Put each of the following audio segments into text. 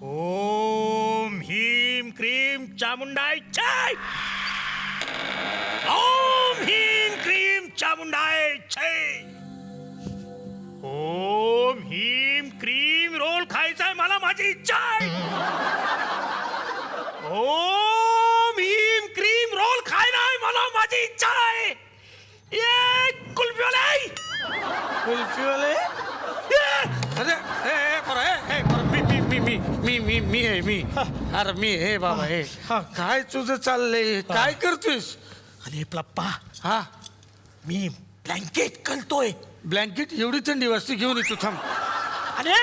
ओम ह्रीं क्रीं चामुंडाय जय. ओम ह्रीं क्रीं चामुंडाय जय. ओम ह्रीं क्रीं रोल खायचाय मला, माझी इच्छा आहे. ओम ह्रीं क्रीं रोल खायला आहे मला, माझी इच्छा आहे. ये कुल्फीवाले, कुल्फीवाले. अरे मी अरे मी हे बाबा हे काय तुझं चाललंय, काय करतोयस? अरे प्लप्पा, हा मी ब्लँकेट कळतोय. ब्लँकेट एवढी थंडी वाजते, घेऊन येतो थांब. अरे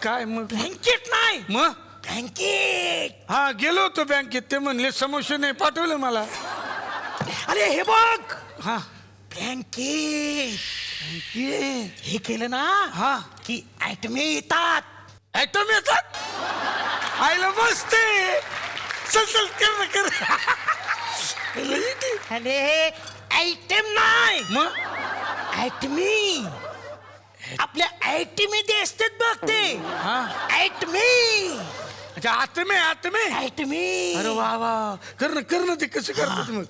काय मग? ब्लँकेट नाही, मग ब्लँकेट. हा गेलो होतो बँकेत, ते म्हणले समोसे नाही, पाठवलं मला. अरे हे बघ, हा ब्लँकेट. हे केलं ना हा की ऍटमे येतात. ऍटम येतात. आयला मस्त आहे. चल चल कर ना कर. अरे हे आयटम नाही, मग ऍटमी. आपल्या आयटी मध्ये असतात बघ ते. हा ऍटमी, अच्छा आतमे आतमे. ऍटमी. अरे वा वा, कर ना ते कसं करतात मग?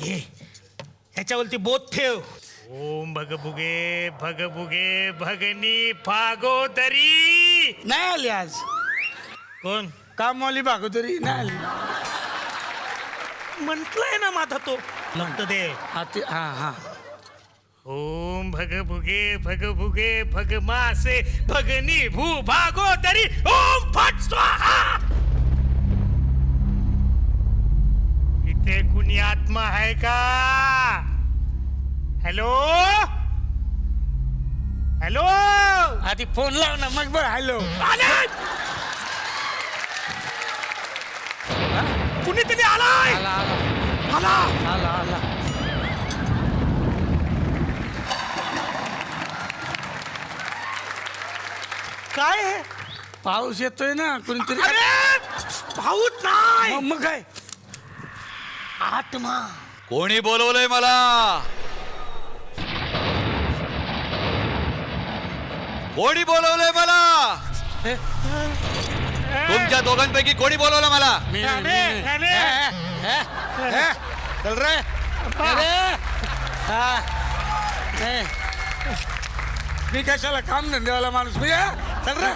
घे, ह्याच्यावरती बोट ठेव. ओम भगभुगे भगभुगे भगनी भागोदरी. नाही आली आज कोण कामवाली भागोदरी नाही आली. म्हटलंय ना माझा तो लंत दे. हा हा ओम भगभुगे भगभुगे भगमासे भगनी भू भागोदरी. ओम फट स्वाहा. इथे कुणी आत्मा आहे का? Hello hello. आधी फोन लाव ना, मग बरं हॅलो. कुणीतरी आलाय. आला आला आला आला आला. काय आहे? पाऊस येतोय ना, कोणीतरी. अरे पाऊस नाही, मग काय? आत्मा. कोणी बोलवलंय मला? कोणी बोलवलंय मला? तुमच्या दोघांपैकी कोणी बोलवलं मला? मी चल रे. मी कशाला काम धंदेवाला माणूस मी. चल रे.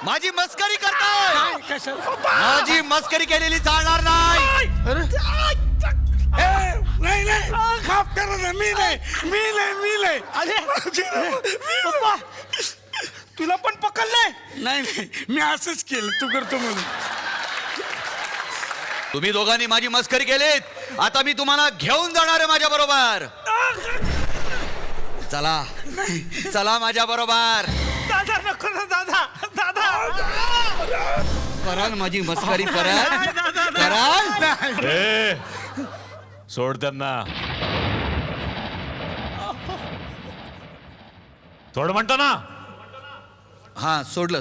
माझी मस्करी करताय? कशाला? माझी मस्करी केलेली चालणार नाही. अरे नाही नाही, माफ करा ना. मी नाही. पप्पा, तुला पण पकडलंय? नाही मी असंच केलं, तू करतो म्हणून. तुम्ही दोघांनी माझी मस्करी केलीत, आता मी तुम्हाला घेऊन जाणार आहे माझ्या बरोबर. चला चला माझ्या बरोबर. दादा नको ना, दादा दादा. कराल माझी मस्करी, कराल. सोड त्यांना. सोड म्हणतो ना. हा सोडलं.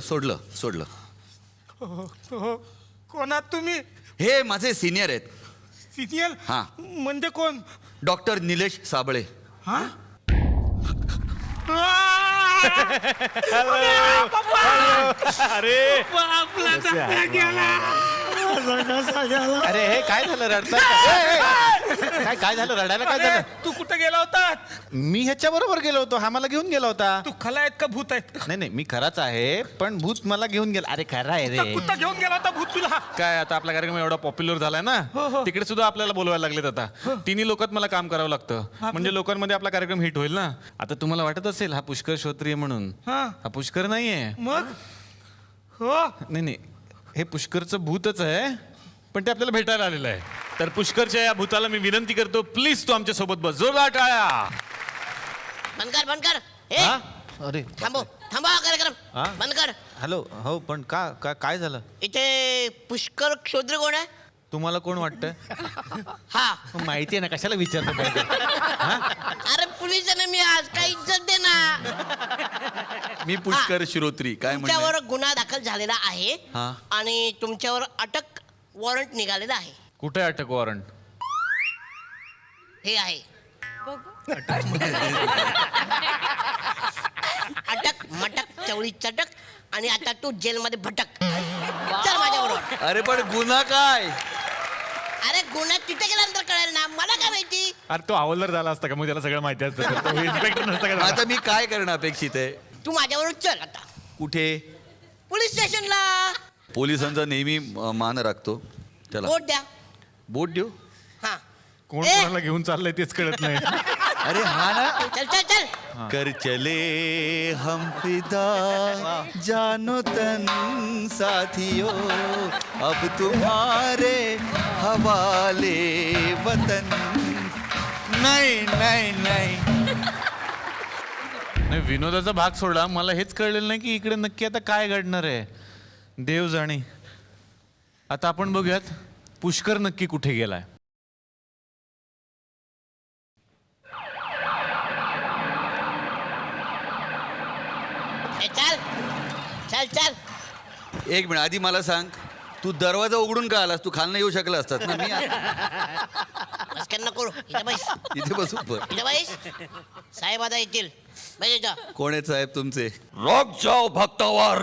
कोणात तुम्ही? हे माझे सिनियर आहेत. सिनियर? हा. म्हणजे कोण? डॉक्टर निलेश साबळे. हा अरे आपला दादा गेला. अरे हे काय झालं, रडताय? काय झालं, रडायला काय झालं? तू कुठे गेला होता? मी ह्याच्या बरोबर गेलो होतो, हा मला घेऊन गेला होता. तू खला आहेत का भूत आहेत? नाही मी खराच आहे, पण भूत मला घेऊन गेला. अरे खरा आहे रे. कुठं घेऊन गेला होता भूत तुला? काय आता आपला कार्यक्रम एवढा पॉप्युलर झालाय ना, तिकडे सुद्धा आपल्याला बोलवायला लागलेत आता. तिन्ही लोकात मला काम करावं लागतं, म्हणजे लोकांमध्ये आपला कार्यक्रम हिट होईल ना. आता तुम्हाला वाटत असेल हा पुष्कर श्रोत्रिय म्हणून. हा पुष्कर नाहीये. मग हो, नाही हे पुष्करचं भूतच आहे, पण ते आपल्याला भेटायला आलेलं आहे. तर पुष्करच्या या भूताला मी विनंती करतो, प्लीज तू आमच्या सोबत बस. जोरदार टाळ्या. बंद कर. हे अरे थांबा कार्यक्रम हा? बंद कर. हॅलो. हो पण काय झालं? इथे पुष्कर क्षोद्र कोण आहे? तुम्हाला कोण वाटतंय? हा. माहिती आहे ना, कशाला विचारतो पाहिजे? अरे पोलीस आहे ना मी, आज काही इज्जत दे ना. मी पुष्कर श्रोत्री. काय म्हणते? तुमच्यावर गुन्हा दाखल झालेला आहे हा. आणि तुमच्यावर अटक वॉरंट निघालेला आहे. कुठे अटक वॉरंट? हे आहे. अटक मटक चवळी चटक आणि आता तू जेलमध्ये भटक. चल माझ्या बरोबर. अरे पण गुन्हा काय? अरे गुन्हा तिथे गेल्यानंतर कळेल ना, मला काय माहिती. अरे तो हवालदार झाला असता का मग त्याला सगळं माहिती असतं तो इन्स्पेक्टर नसता का झाला? आता मी काय करणं अपेक्षित आहे? तू माझ्याबरोबर चल आता कुठे? पोलीस स्टेशनला. पोलिसांचा नेहमी मान राखतो. चला वोट द्या. बोट देऊ. हा कोण ए! कोणाला घेऊन चाललंय तेच कळत नाही. अरे हा ना. चल चल चल. कर चले हम फिदा जानो तन साथियों अब तुम्हारे हवाले वतन. नाही नाही नाही. नाही विनोदाचा भाग सोडा, मला हेच कळलेलं नाही की इकडे नक्की आता काय घडणार आहे. देव जाणे. आता आपण बघूयात पुष्कर नक्की कुठे गेलाय. ए, चल चल चल. एक मिनिट आधी मला सांग, तू दरवाजा उघडून का आलास? तू खालनं येऊ शकला असतात ना. मी मस्करी नको करू. इथं बैस. इथे बसू. इथं बैस. साहेब आता येतील. बैस इथं. कोण आहेत साहेब तुमचे? रोग जाओ भक्तावर.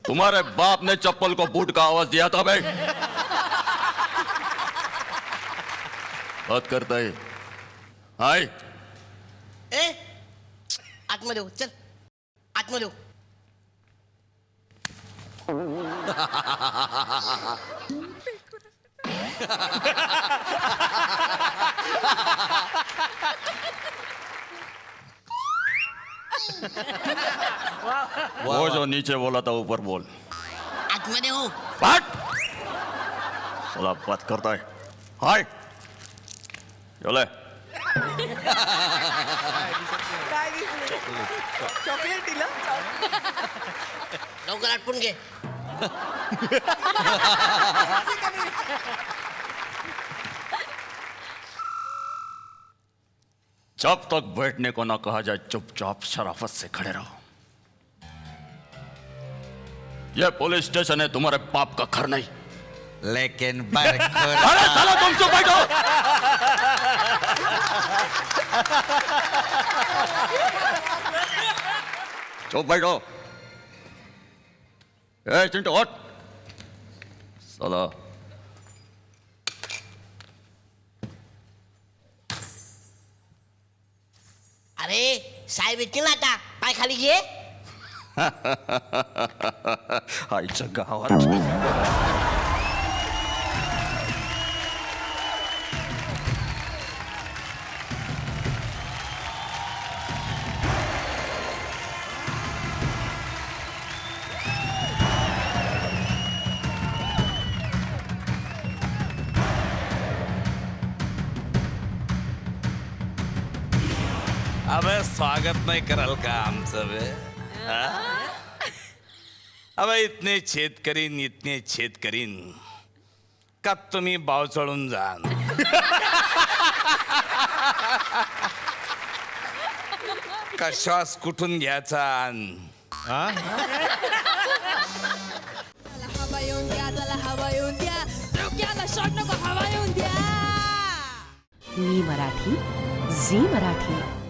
तुम्हारे बाप ने चप्पल को बूट का आवाज दिया था भाई. बात करता है हाय. ए आतमध्ये हो. चल आतमध्ये हो. वो जो नीचे बोला था ऊपर बोल. आतमध्ये हो. बात साला बात करता है हाय. चले लवकर आटपून घे. जब तक बैठने को ना कहा जाए चुपचाप शराफत से खड़े रहो. यह पुलिस स्टेशन है, तुम्हारे बाप का घर नहीं. लेकिन अरे साला तुम चुप बैठो. चुप बैठो. ए चिंटू हट. साला अरे साहेब येतील ना आता. पाय खाली घे. आईच्या गावात. अबे स्वागत नाही कराल का आमचं बे? हा? अबे इतने छेद करीन का तुम्ही बाव चढून जाल. का श्वास कुठून घ्यायचा हा? हवा येऊन द्या, चला हवा येऊन द्या, डोक्याला शॉट नको, हवा येऊन द्या. मी मराठी, झी मराठी.